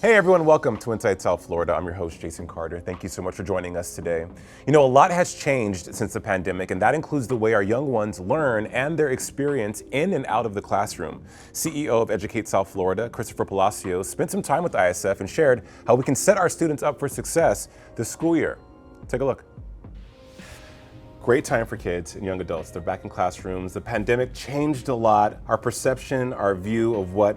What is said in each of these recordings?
Hey everyone, welcome to Inside South Florida. I'm your host, Jason Carter. Thank you so much for joining us today. You know, a lot has changed since the pandemic, and that includes the way our young ones learn and their experience in and out of the classroom. CEO of Educate South Florida, Christopher Palacios, spent some time with ISF and shared how we can set our students up for success this school year. Take a look. Great time for kids and young adults. They're back in classrooms. The pandemic changed a lot. Our perception, our view of what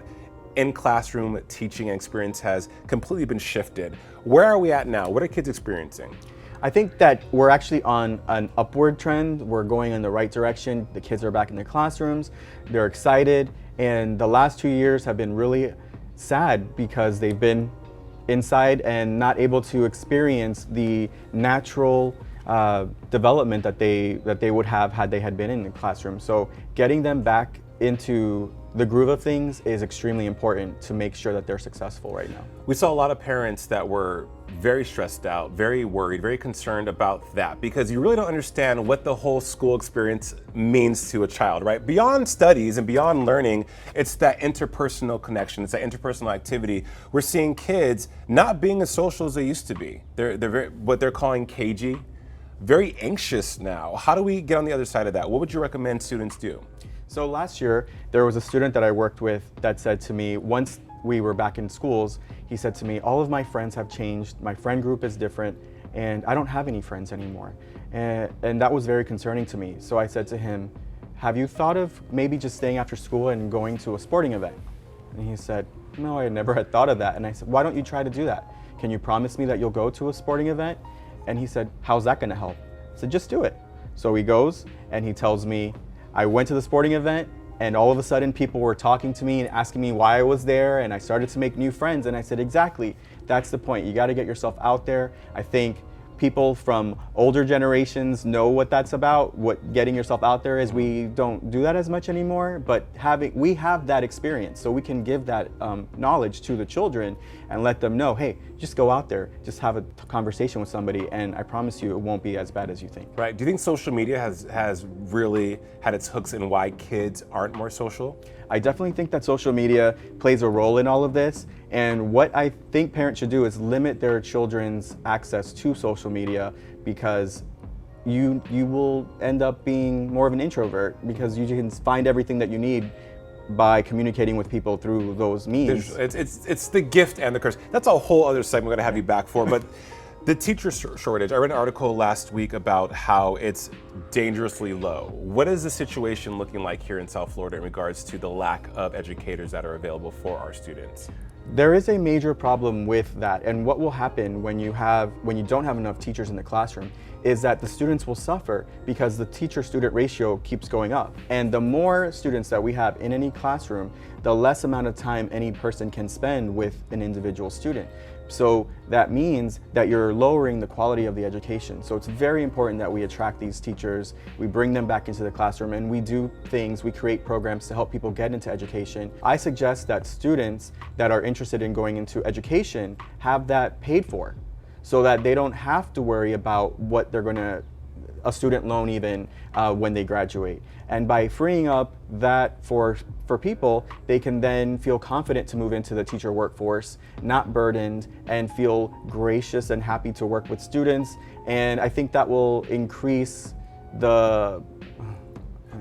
in-classroom teaching and experience has completely been shifted. Where are we at now? What are kids experiencing? I think that we're actually on an upward trend. We're going in the right direction. The kids are back in their classrooms. They're excited. And the last 2 years have been really sad because they've been inside and not able to experience the natural development that they would have had they had been in the classroom. So getting them back into the groove of things is extremely important to make sure that they're successful right now. We saw a lot of parents that were very stressed out, very worried, very concerned about that because you really don't understand what the whole school experience means to a child, right? Beyond studies and beyond learning, it's that interpersonal connection, it's that interpersonal activity. We're seeing kids not being as social as they used to be. They're very, what they're calling cagey, very anxious now. How do we get on the other side of that? What would you recommend students do? So last year, there was a student that I worked with that said to me, once we were back in schools, he said to me, all of my friends have changed, my friend group is different, and I don't have any friends anymore. And that was very concerning to me. So I said to him, have you thought of maybe just staying after school and going to a sporting event? And he said, no, I never had thought of that. And I said, why don't you try to do that? Can you promise me that you'll go to a sporting event? And he said, how's that gonna help? I said, just do it. So he goes and he tells me, I went to the sporting event and all of a sudden people were talking to me and asking me why I was there, and I started to make new friends. And I said, exactly, that's the point. You gotta get yourself out there. I think people from older generations know what that's about, what getting yourself out there is. We don't do that as much anymore, but we have that experience, so we can give that knowledge to the children and let them know, hey, just go out there, just have a conversation with somebody, and I promise you it won't be as bad as you think. Right, do you think social media has really had its hooks in why kids aren't more social? I definitely think that social media plays a role in all of this, and what I think parents should do is limit their children's access to social media, because you will end up being more of an introvert because you can find everything that you need by communicating with people through those means. It's the gift and the curse. That's a whole other segment we're gonna have you back for, but the teacher shortage, I read an article last week about how it's dangerously low. What is the situation looking like here in South Florida in regards to the lack of educators that are available for our students? There is a major problem with that, and what will happen when you don't have enough teachers in the classroom is that the students will suffer because the teacher-student ratio keeps going up. And the more students that we have in any classroom, the less amount of time any person can spend with an individual student. So that means that you're lowering the quality of the education. So it's very important that we attract these teachers, we bring them back into the classroom, and we do things, we create programs to help people get into education. I suggest that students that are interested in going into education have that paid for, so that they don't have to worry about what they're gonna, a student loan even, when they graduate. And by freeing up that for people, they can then feel confident to move into the teacher workforce, not burdened, and feel gracious and happy to work with students. And I think that will increase the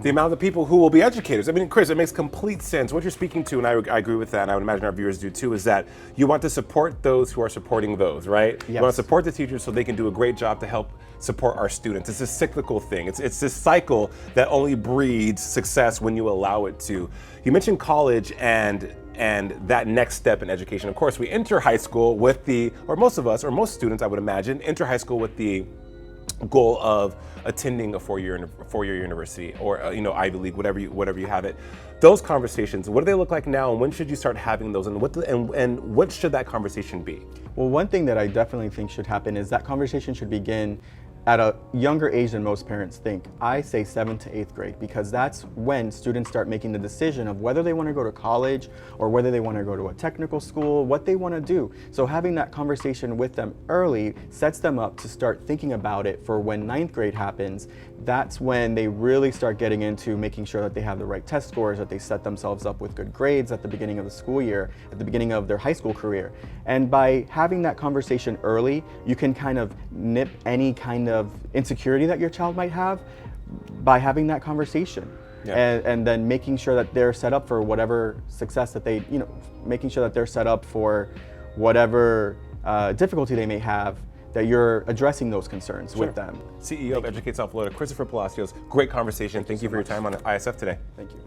amount of people who will be educators. I mean, Chris, it makes complete sense. What you're speaking to, and I agree with that, and I would imagine our viewers do too, is that you want to support those who are supporting those, right? Yes. You want to support the teachers so they can do a great job to help support our students. It's a cyclical thing. It's this cycle that only breeds success when you allow it to. You mentioned college and that next step in education. Of course, we enter high school with or most of us, or most students, I would imagine, enter high school with the goal of attending a four-year university or Ivy League, whatever you have it. Those conversations, what do they look like now, and when should you start having those, and what should that conversation be? Well, one thing that I definitely think should happen is that conversation should begin at a younger age than most parents think. I say 7th to 8th grade, because that's when students start making the decision of whether they want to go to college or whether they want to go to a technical school, what they want to do. So having that conversation with them early sets them up to start thinking about it for when 9th grade happens. That's when they really start getting into making sure that they have the right test scores, that they set themselves up with good grades at the beginning of the school year, at the beginning of their high school career. And by having that conversation early, you can kind of nip any kind of insecurity that your child might have by having that conversation. Yeah. And then making sure that they're set up for whatever success that they, making sure that they're set up for whatever difficulty they may have, that you're addressing those concerns with them. CEO of Educate South Florida, Christopher Palacios, great conversation. Thank you for your time on ISF today. Thank you.